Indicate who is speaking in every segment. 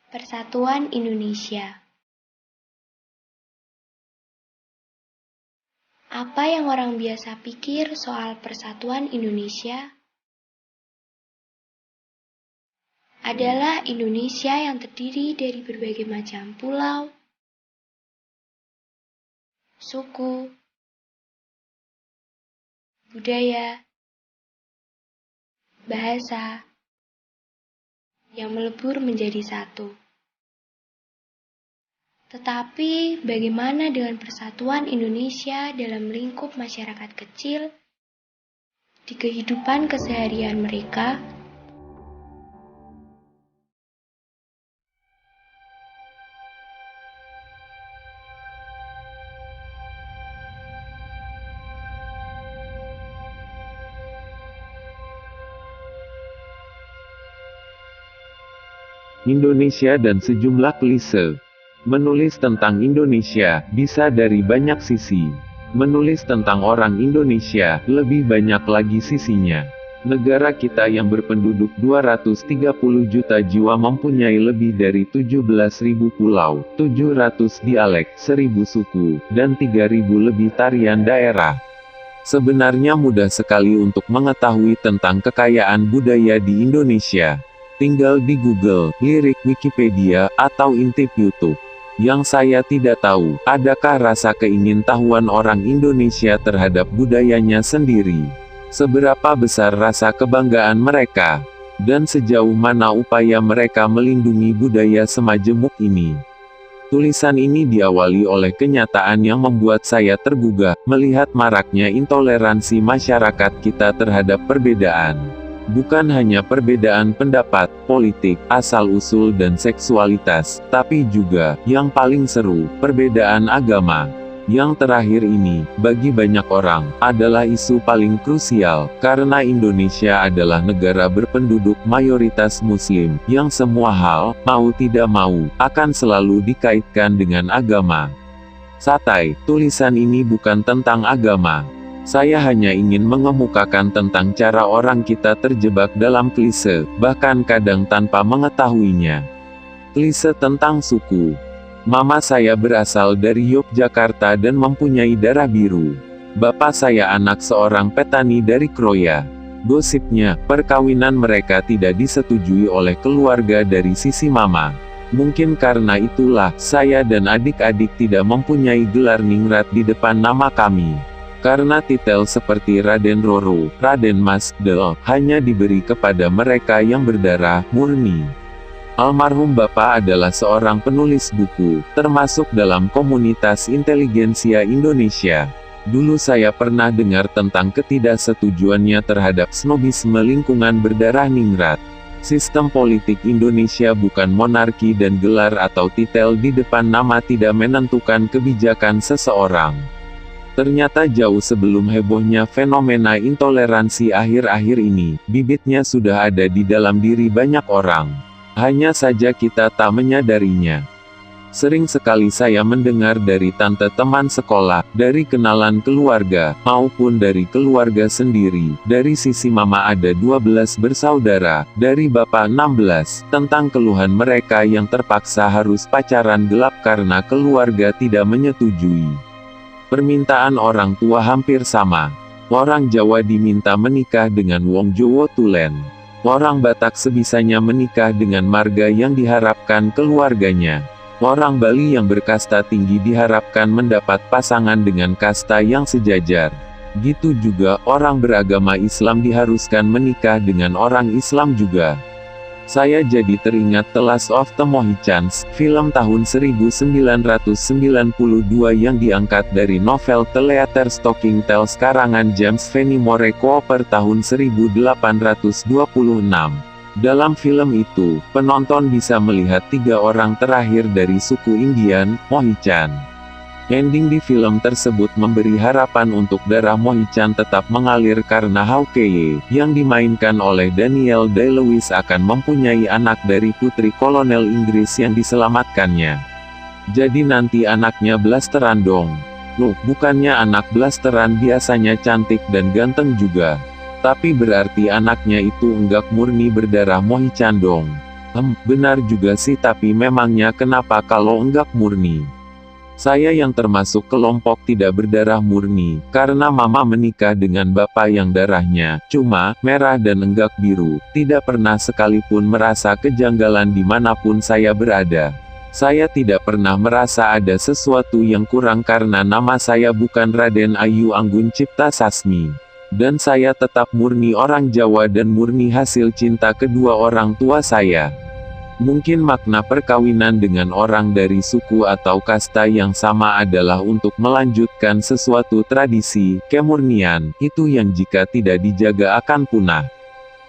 Speaker 1: Persatuan Indonesia. Apa yang orang biasa pikir soal Persatuan Indonesia? Adalah Indonesia yang terdiri dari berbagai macam pulau, suku, budaya, bahasa, yang melebur menjadi satu. Tetapi bagaimana dengan persatuan Indonesia dalam lingkup masyarakat kecil di kehidupan keseharian mereka?
Speaker 2: Indonesia dan sejumlah klise. Menulis tentang Indonesia bisa dari banyak sisi. Menulis tentang orang Indonesia lebih banyak lagi sisinya. Negara kita yang berpenduduk 230 juta jiwa mempunyai lebih dari 17.000 pulau, 700 dialek, 1.000 suku, dan 3.000 lebih tarian daerah. Sebenarnya mudah sekali untuk mengetahui tentang kekayaan budaya di Indonesia. Tinggal di Google, lirik Wikipedia, atau intip YouTube. Yang saya tidak tahu, adakah rasa keingintahuan orang Indonesia terhadap budayanya sendiri? Seberapa besar rasa kebanggaan mereka? Dan sejauh mana upaya mereka melindungi budaya semajemuk ini? Tulisan ini diawali oleh kenyataan yang membuat saya tergugah, melihat maraknya intoleransi masyarakat kita terhadap perbedaan. Bukan hanya perbedaan pendapat, politik, asal-usul dan seksualitas, tapi juga, yang paling seru, perbedaan agama. Yang terakhir ini, bagi banyak orang, adalah isu paling krusial, karena Indonesia adalah negara berpenduduk mayoritas Muslim, yang semua hal, mau tidak mau, akan selalu dikaitkan dengan agama. Satai, tulisan ini bukan tentang agama. Saya hanya ingin mengemukakan tentang cara orang kita terjebak dalam klise, bahkan kadang tanpa mengetahuinya. Klise tentang suku. Mama saya berasal dari Yogyakarta dan mempunyai darah biru. Bapak saya anak seorang petani dari Kroya. Gosipnya, perkawinan mereka tidak disetujui oleh keluarga dari sisi mama. Mungkin karena itulah, saya dan adik-adik tidak mempunyai gelar ningrat di depan nama kami. Karena titel seperti Raden Roro, Raden Mas, Del, hanya diberi kepada mereka yang berdarah murni. Almarhum Bapak adalah seorang penulis buku, termasuk dalam komunitas inteligensia Indonesia. Dulu saya pernah dengar tentang ketidaksetujuannya terhadap snobisme lingkungan berdarah ningrat. Sistem politik Indonesia bukan monarki dan gelar atau titel di depan nama tidak menentukan kebijakan seseorang. Ternyata jauh sebelum hebohnya fenomena intoleransi akhir-akhir ini, bibitnya sudah ada di dalam diri banyak orang. Hanya saja kita tak menyadarinya. Sering sekali saya mendengar dari tante teman sekolah, dari kenalan keluarga, maupun dari keluarga sendiri, dari sisi mama ada 12 bersaudara, dari bapak 16, tentang keluhan mereka yang terpaksa harus pacaran gelap karena keluarga tidak menyetujui. Permintaan orang tua hampir sama. Orang Jawa diminta menikah dengan wong Jowo tulen. Orang Batak sebisanya menikah dengan marga yang diharapkan keluarganya. Orang Bali yang berkasta tinggi diharapkan mendapat pasangan dengan kasta yang sejajar. Gitu juga, orang beragama Islam diharuskan menikah dengan orang Islam juga. Saya jadi teringat The Last of the Mohicans, film tahun 1992 yang diangkat dari novel The Leatherstocking Tales karangan James Fenimore Cooper tahun 1826. Dalam film itu, penonton bisa melihat 3 orang terakhir dari suku Indian, Mohican. Ending di film tersebut memberi harapan untuk darah Mohican tetap mengalir karena Hawkeye, yang dimainkan oleh Daniel Day-Lewis akan mempunyai anak dari putri kolonel Inggris yang diselamatkannya. Jadi nanti anaknya blasteran dong. Loh, bukannya anak blasteran biasanya cantik dan ganteng juga. Tapi berarti anaknya itu enggak murni berdarah Mohican dong. Benar juga sih, tapi memangnya kenapa kalau enggak murni? Saya yang termasuk kelompok tidak berdarah murni, karena mama menikah dengan bapak yang darahnya cuma merah dan enggak biru, tidak pernah sekalipun merasa kejanggalan dimanapun saya berada. Saya tidak pernah merasa ada sesuatu yang kurang karena nama saya bukan Raden Ayu Anggun Cipta Sasmi. Dan saya tetap murni orang Jawa dan murni hasil cinta kedua orang tua saya. Mungkin makna perkawinan dengan orang dari suku atau kasta yang sama adalah untuk melanjutkan sesuatu tradisi, kemurnian, itu yang jika tidak dijaga akan punah.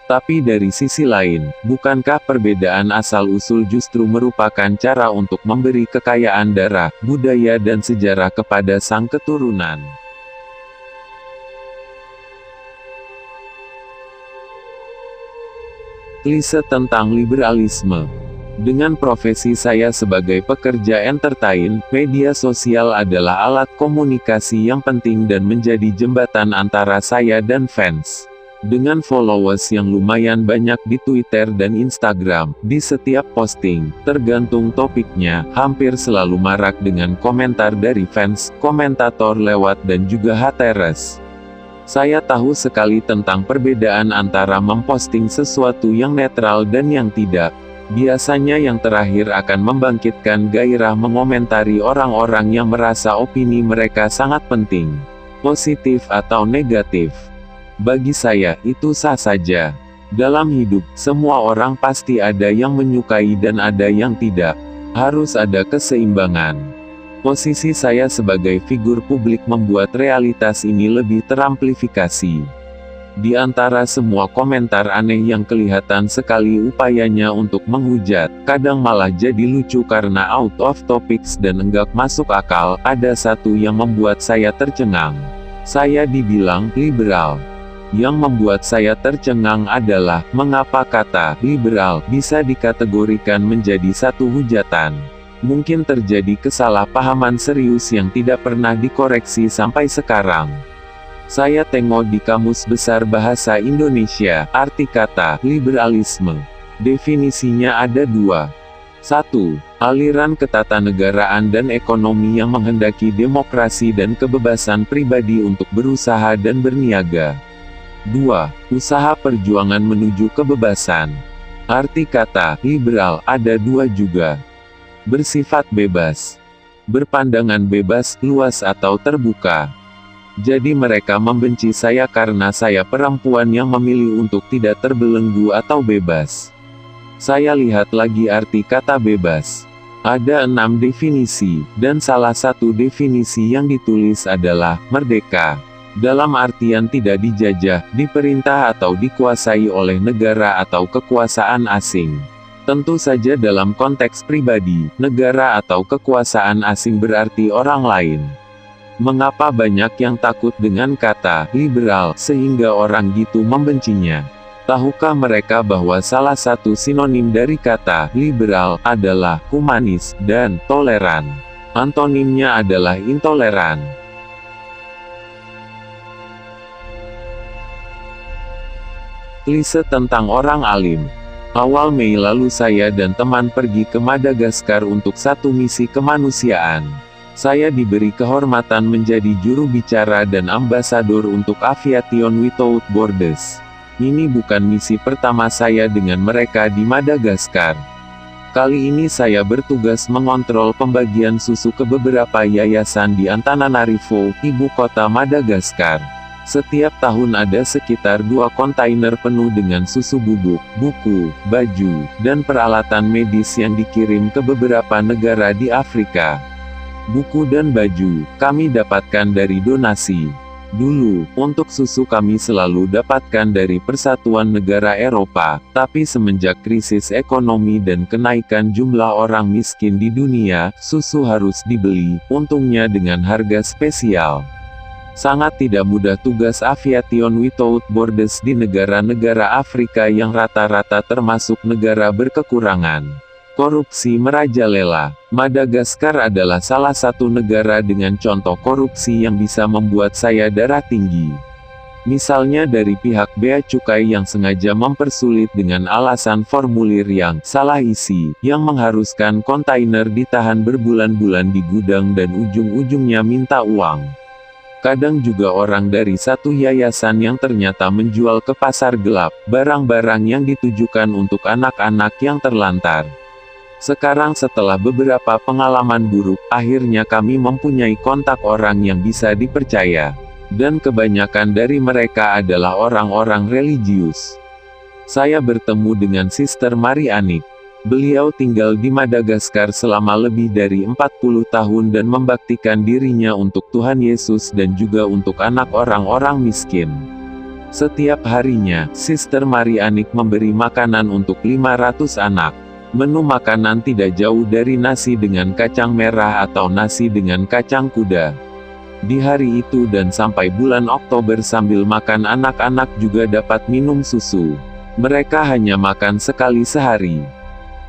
Speaker 2: Tapi dari sisi lain, bukankah perbedaan asal-usul justru merupakan cara untuk memberi kekayaan darah, budaya dan sejarah kepada sang keturunan? Klise tentang liberalisme. Dengan profesi saya sebagai pekerja entertain, media sosial adalah alat komunikasi yang penting dan menjadi jembatan antara saya dan fans. Dengan followers yang lumayan banyak di Twitter dan Instagram, di setiap posting, tergantung topiknya, hampir selalu marak dengan komentar dari fans, komentator lewat dan juga haters. Saya tahu sekali tentang perbedaan antara memposting sesuatu yang netral dan yang tidak. Biasanya yang terakhir akan membangkitkan gairah mengomentari orang-orang yang merasa opini mereka sangat penting. Positif atau negatif. Bagi saya, itu sah saja. Dalam hidup, semua orang pasti ada yang menyukai dan ada yang tidak. Harus ada keseimbangan. Posisi saya sebagai figur publik membuat realitas ini lebih teramplifikasi. Di antara semua komentar aneh yang kelihatan sekali upayanya untuk menghujat, kadang malah jadi lucu karena out of topics dan enggak masuk akal, ada satu yang membuat saya tercengang. Saya dibilang liberal. Yang membuat saya tercengang adalah, mengapa kata liberal bisa dikategorikan menjadi satu hujatan. Mungkin terjadi kesalahpahaman serius yang tidak pernah dikoreksi sampai sekarang. Saya tengok di Kamus Besar Bahasa Indonesia, arti kata liberalisme. Definisinya ada dua. 1. Aliran ketatanegaraan dan ekonomi yang menghendaki demokrasi dan kebebasan pribadi untuk berusaha dan berniaga. 2. Usaha perjuangan menuju kebebasan. Arti kata liberal ada dua juga. Bersifat bebas. Berpandangan bebas, luas atau terbuka. Jadi mereka membenci saya karena saya perempuan yang memilih untuk tidak terbelenggu atau bebas. Saya lihat lagi arti kata bebas. Ada 6 definisi, dan salah satu definisi yang ditulis adalah, merdeka. Dalam artian tidak dijajah, diperintah atau dikuasai oleh negara atau kekuasaan asing. Tentu saja dalam konteks pribadi, negara atau kekuasaan asing berarti orang lain. Mengapa banyak yang takut dengan kata liberal sehingga orang gitu membencinya? Tahukah mereka bahwa salah satu sinonim dari kata liberal adalah humanis dan toleran? Antonimnya adalah intoleran. Klise tentang orang alim. Awal Mei lalu saya dan teman pergi ke Madagaskar untuk satu misi kemanusiaan. Saya diberi kehormatan menjadi juru bicara dan ambasador untuk Aviation Without Borders. Ini bukan misi pertama saya dengan mereka di Madagaskar. Kali ini saya bertugas mengontrol pembagian susu ke beberapa yayasan di Antananarivo, ibu kota Madagaskar. Setiap tahun ada sekitar 2 kontainer penuh dengan susu bubuk, buku, baju, dan peralatan medis yang dikirim ke beberapa negara di Afrika. Buku dan baju, kami dapatkan dari donasi. Dulu, untuk susu kami selalu dapatkan dari Persatuan Negara Eropa, tapi semenjak krisis ekonomi dan kenaikan jumlah orang miskin di dunia, susu harus dibeli, untungnya dengan harga spesial. Sangat tidak mudah tugas Aviation Without Borders di negara-negara Afrika yang rata-rata termasuk negara berkekurangan. Korupsi merajalela. Madagaskar adalah salah satu negara dengan contoh korupsi yang bisa membuat saya darah tinggi. Misalnya dari pihak bea cukai yang sengaja mempersulit dengan alasan formulir yang salah isi, yang mengharuskan kontainer ditahan berbulan-bulan di gudang dan ujung-ujungnya minta uang. Kadang juga orang dari satu yayasan yang ternyata menjual ke pasar gelap, barang-barang yang ditujukan untuk anak-anak yang terlantar. Sekarang setelah beberapa pengalaman buruk, akhirnya kami mempunyai kontak orang yang bisa dipercaya. Dan kebanyakan dari mereka adalah orang-orang religius. Saya bertemu dengan Sister Marianik. Beliau tinggal di Madagaskar selama lebih dari 40 tahun dan membaktikan dirinya untuk Tuhan Yesus dan juga untuk anak orang-orang miskin. Setiap harinya, Sister Marianik memberi makanan untuk 500 anak. Menu makanan tidak jauh dari nasi dengan kacang merah atau nasi dengan kacang kuda. Di hari itu dan sampai bulan Oktober sambil makan anak-anak juga dapat minum susu. Mereka hanya makan sekali sehari.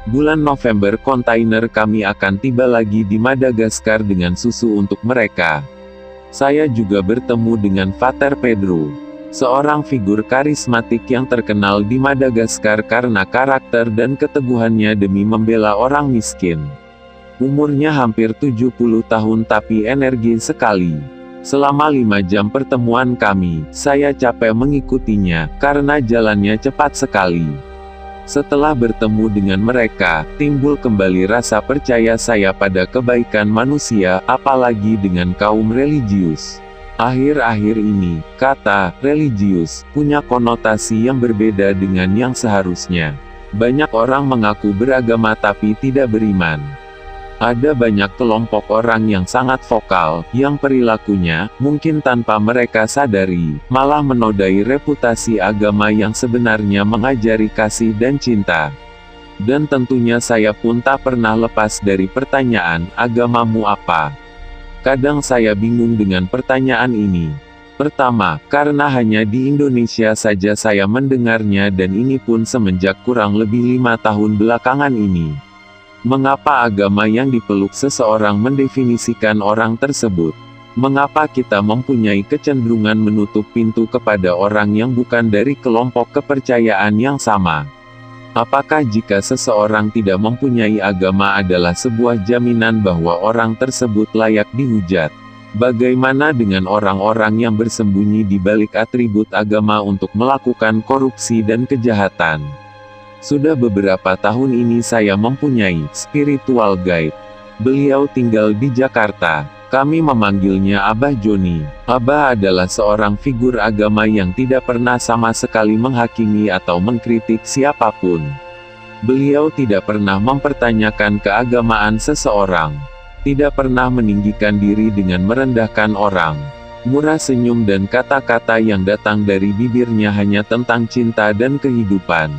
Speaker 2: Bulan November kontainer kami akan tiba lagi di Madagaskar dengan susu untuk mereka. Saya juga bertemu dengan Pater Pedro, seorang figur karismatik yang terkenal di Madagaskar karena karakter dan keteguhannya demi membela orang miskin. Umurnya hampir 70 tahun tapi energi sekali. Selama 5 jam pertemuan kami, saya capek mengikutinya, karena jalannya cepat sekali. Setelah bertemu dengan mereka, timbul kembali rasa percaya saya pada kebaikan manusia, apalagi dengan kaum religius. Akhir-akhir ini, kata religius punya konotasi yang berbeda dengan yang seharusnya. Banyak orang mengaku beragama tapi tidak beriman. Ada banyak kelompok orang yang sangat vokal, yang perilakunya, mungkin tanpa mereka sadari, malah menodai reputasi agama yang sebenarnya mengajari kasih dan cinta. Dan tentunya saya pun tak pernah lepas dari pertanyaan, agamamu apa? Kadang saya bingung dengan pertanyaan ini. Pertama, karena hanya di Indonesia saja saya mendengarnya dan ini pun semenjak kurang lebih 5 tahun belakangan ini. Mengapa agama yang dipeluk seseorang mendefinisikan orang tersebut? Mengapa kita mempunyai kecenderungan menutup pintu kepada orang yang bukan dari kelompok kepercayaan yang sama? Apakah jika seseorang tidak mempunyai agama adalah sebuah jaminan bahwa orang tersebut layak dihujat? Bagaimana dengan orang-orang yang bersembunyi di balik atribut agama untuk melakukan korupsi dan kejahatan? Sudah beberapa tahun ini saya mempunyai spiritual guide. Beliau tinggal di Jakarta. Kami memanggilnya Abah Joni. Abah adalah seorang figur agama yang tidak pernah sama sekali menghakimi atau mengkritik siapapun. Beliau tidak pernah mempertanyakan keagamaan seseorang. Tidak pernah meninggikan diri dengan merendahkan orang. Murah senyum dan kata-kata yang datang dari bibirnya hanya tentang cinta dan kehidupan.